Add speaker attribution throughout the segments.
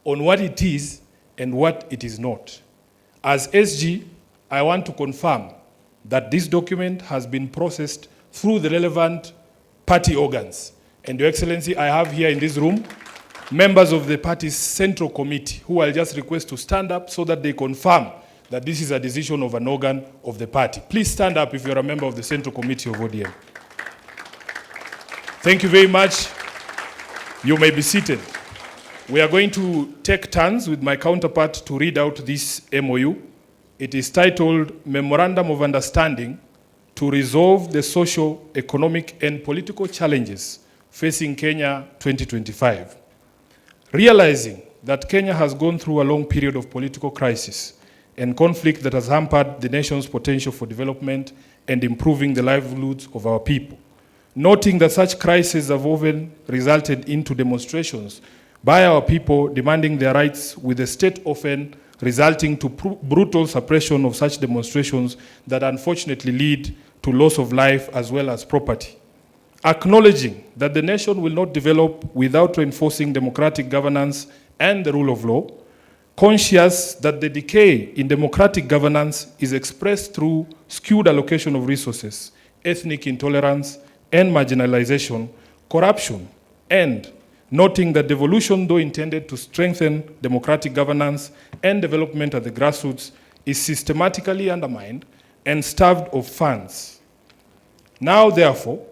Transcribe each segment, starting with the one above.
Speaker 1: on what it is and what it is not. As SG, I want to confirm that this document has been processed through the relevant party organs. And Your Excellency, I have here in this room members of the party's central committee who I'll just request to stand up so that they confirm that this is a decision of an organ of the party. Please stand up if you're a member of the central committee of ODM. Thank you very much. You may be seated. We are going to take turns with my counterpart to read out this MOU. It is titled Memorandum of Understanding to Resolve the Social, Economic and Political Challenges Facing Kenya 2025. Realizing that Kenya has gone through a long period of political crisis and conflict that has hampered the nation's potential for development and improving the livelihoods of our people. Noting that such crises have often resulted into demonstrations by our people demanding their rights, with the state often resulting to brutal suppression of such demonstrations that unfortunately lead to loss of life as well as property. Acknowledging that the nation will not develop without reinforcing democratic governance and the rule of law, conscious that the decay in democratic governance is expressed through skewed allocation of resources, ethnic intolerance and marginalization, corruption, and noting that devolution, though intended to strengthen democratic governance and development at the grassroots, is systematically undermined and starved of funds. Now, therefore,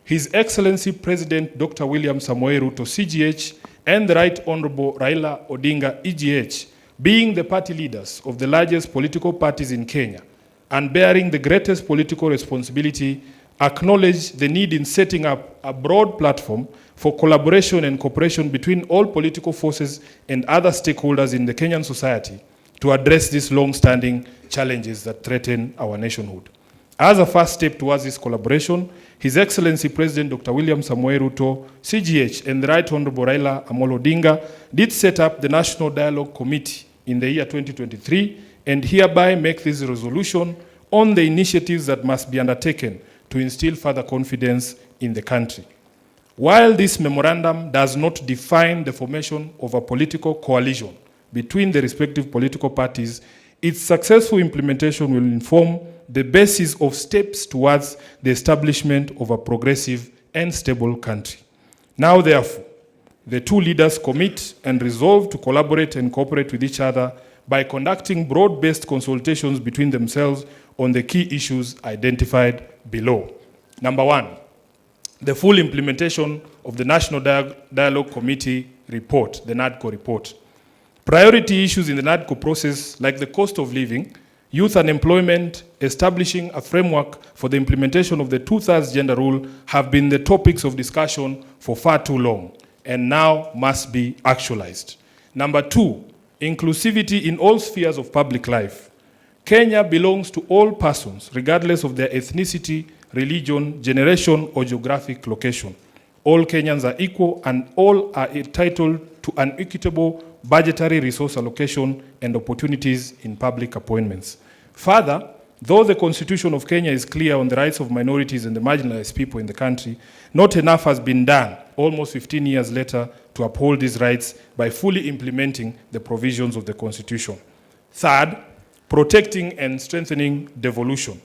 Speaker 1: His Excellency President Dr. William Samoei Ruto, CGH, and the Right Honorable Raila Odinga, EGH, being the party leaders of the largest political parties in Kenya and bearing the greatest political responsibility, acknowledge the need in setting up a broad platform for collaboration and cooperation between all political forces and other stakeholders in the Kenyan society to address these long-standing challenges that threaten our nationhood. As a first step towards this collaboration, His Excellency President Dr. William Samoei Ruto, CGH, and the Right Honorable Raila Odinga did set up the National Dialogue Committee in the year 2023 and hereby make this resolution on the initiatives that must be undertaken to instill further confidence in the country. While this memorandum does not define the formation of a political coalition between the respective political parties, its successful implementation will inform the basis of steps towards the establishment of a progressive and stable country. Now, therefore, the two leaders commit and resolve to collaborate and cooperate with each other by conducting broad-based consultations between themselves on the key issues identified below. Number one, the full implementation of the National Dialogue Committee report, the NADCO report. Priority issues in the NADCO process, like the cost of living, youth unemployment, establishing a framework for the implementation of the 2/3 gender rule, have been the topics of discussion for far too long and now must be actualized. Number two, inclusivity in all spheres of public life. Kenya belongs to all persons, regardless of their ethnicity, religion, generation, or geographic location. All Kenyans are equal and all are entitled to an equitable budgetary resource allocation and opportunities in public appointments. Further, though the Constitution of Kenya is clear on the rights of minorities and the marginalized people in the country, not enough has been done almost 15 years later to uphold these rights by fully implementing the provisions of the Constitution. Third, protecting and strengthening devolution.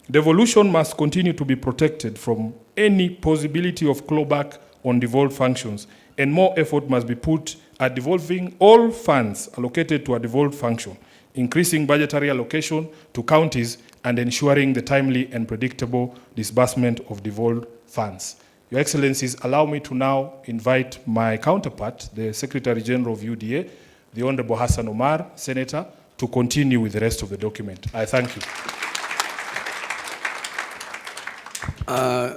Speaker 1: Devolution must continue to be protected from any possibility of clawback on devolved functions, and more effort must be put at devolving all funds allocated to a devolved function, increasing budgetary allocation to counties, and ensuring the timely and predictable disbursement of devolved funds. Your Excellencies, allow me to now invite my counterpart, the Secretary General of UDA, the Honorable Hassan Omar, Senator, to continue with the rest of the document. I thank you.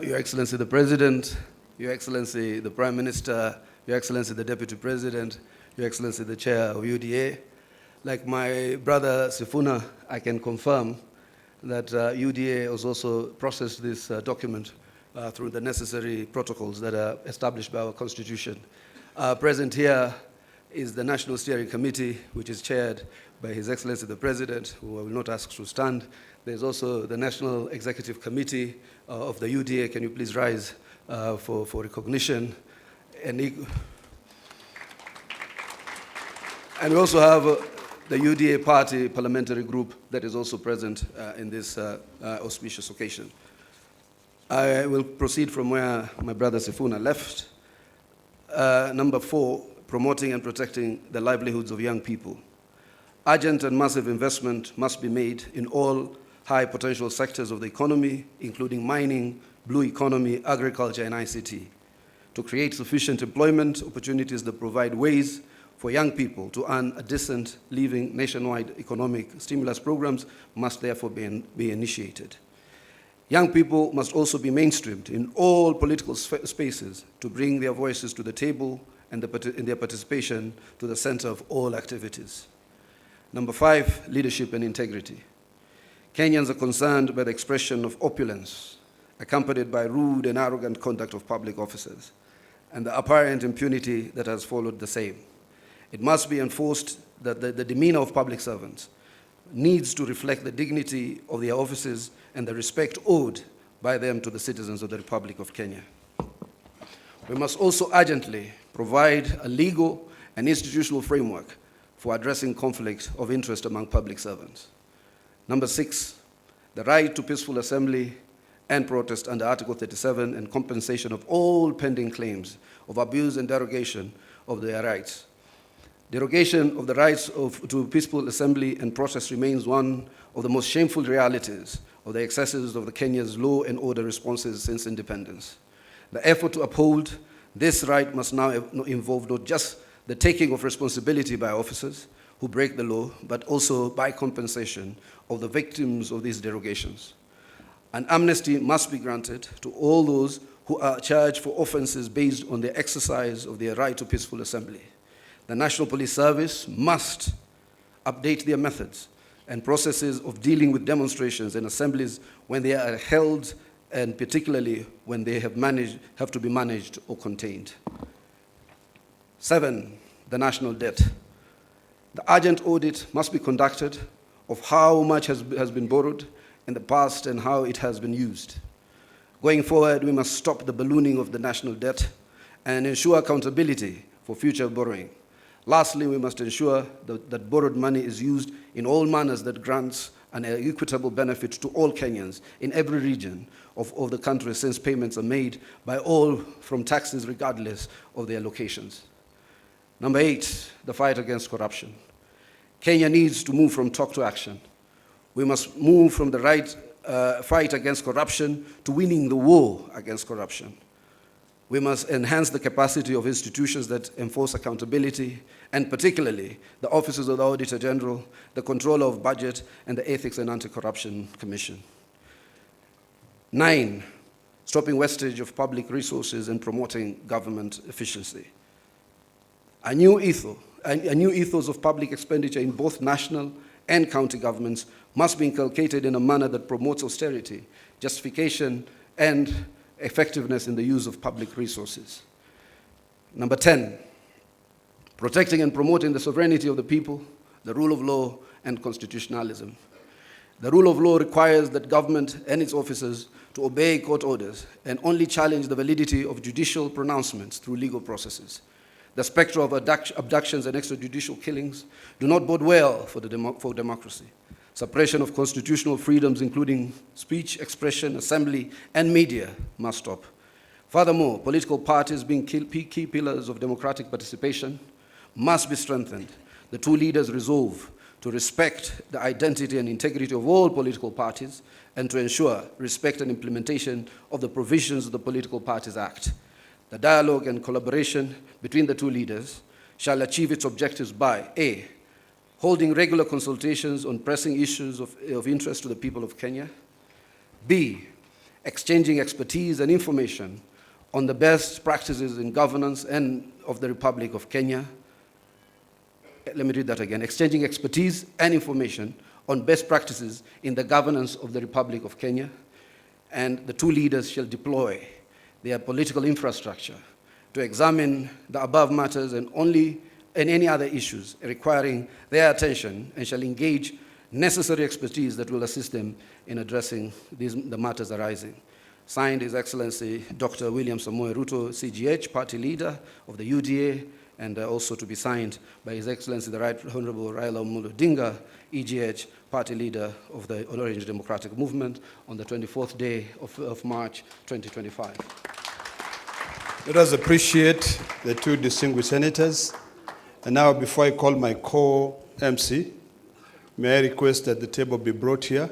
Speaker 2: Your Excellency the President, Your Excellency the Prime Minister, Your Excellency the Deputy President, Your Excellency the Chair of UDA. Like my brother Sifuna, I can confirm that UDA has also processed this document through the necessary protocols that are established by our Constitution. Present here is the National Steering Committee, which is chaired by His Excellency the President, who I will not ask to stand. There's also the National Executive Committee of the UDA. Can you please rise for recognition? And And we also have the UDA party parliamentary group that is also present in this auspicious occasion. I will proceed from where my brother Sifuna left. Number 4, promoting and protecting the livelihoods of young people. Urgent and massive investment must be made in all high potential sectors of the economy, including mining, blue economy, agriculture, and ICT, to create sufficient employment opportunities that provide ways for young people to earn a decent living. Nationwide economic stimulus programs must therefore be initiated. Young people must also be mainstreamed in all political spaces to bring their voices to the table and their participation to the center of all activities. Number 5, leadership and integrity. Kenyans are concerned by the expression of opulence, accompanied by rude and arrogant conduct of public officers, and the apparent impunity that has followed the same. It must be enforced that the demeanor of public servants needs to reflect the dignity of their offices and the respect owed by them to the citizens of the Republic of Kenya. We must also urgently provide a legal and institutional framework for addressing conflict of interest among public servants. Number 6, the right to peaceful assembly and protest under Article 37 and compensation of all pending claims of abuse and derogation of their rights. Derogation of the rights to peaceful assembly and protest remains one of the most shameful realities of the excesses of the Kenya's law and order responses since independence. The effort to uphold this right must now involve not just the taking of responsibility by officers who break the law, but also by compensation of the victims of these derogations. An amnesty must be granted to all those who are charged for offenses based on the exercise of their right to peaceful assembly. The National Police Service must update their methods and processes of dealing with demonstrations and assemblies when they are held, and particularly when they have to be managed or contained. 7, the national debt. The urgent audit must be conducted of how much has been borrowed in the past and how it has been used. Going forward, we must stop the ballooning of the national debt and ensure accountability for future borrowing. Lastly, we must ensure that borrowed money is used in all manners that grants an equitable benefit to all Kenyans in every region of the country, since payments are made by all from taxes regardless of their locations. Number 8, the fight against corruption. Kenya needs to move from talk to action. We must move from the fight against corruption to winning the war against corruption. We must enhance the capacity of institutions that enforce accountability, and particularly the offices of the Auditor General, the Controller of Budget, and the Ethics and Anti-Corruption Commission. 9, stopping wastage of public resources and promoting government efficiency. A new ethos of public expenditure in both national and county governments must be inculcated in a manner that promotes austerity, justification, and effectiveness in the use of public resources. Number 10, protecting and promoting the sovereignty of the people, the rule of law, and constitutionalism. The rule of law requires that government and its officers to obey court orders and only challenge the validity of judicial pronouncements through legal processes. The specter of abductions and extrajudicial killings do not bode well for democracy. Suppression of constitutional freedoms, including speech, expression, assembly, and media, must stop. Furthermore, political parties, being key pillars of democratic participation, must be strengthened. The two leaders resolve to respect the identity and integrity of all political parties and to ensure respect and implementation of the provisions of the Political Parties Act. The dialogue and collaboration between the two leaders shall achieve its objectives by A, holding regular consultations on pressing issues of interest to the people of Kenya. B, exchanging expertise and information on the best practices in governance and of the Republic of Kenya. Let me read that again. Exchanging expertise and information on best practices in the governance of the Republic of Kenya. And the two leaders shall deploy their political infrastructure to examine the above matters and any other issues requiring their attention, and shall engage necessary expertise that will assist them in addressing the matters arising. Signed, His Excellency Dr. William Samoei Ruto, CGH, Party Leader of the UDA, and also to be signed by His Excellency the Right Honorable Raila Odinga, EGH, party leader of the Orange Democratic Movement, on the 24th day of March 2025.
Speaker 3: Let us appreciate the two distinguished senators. And now, before I call my co-MC, may I request that the table be brought here.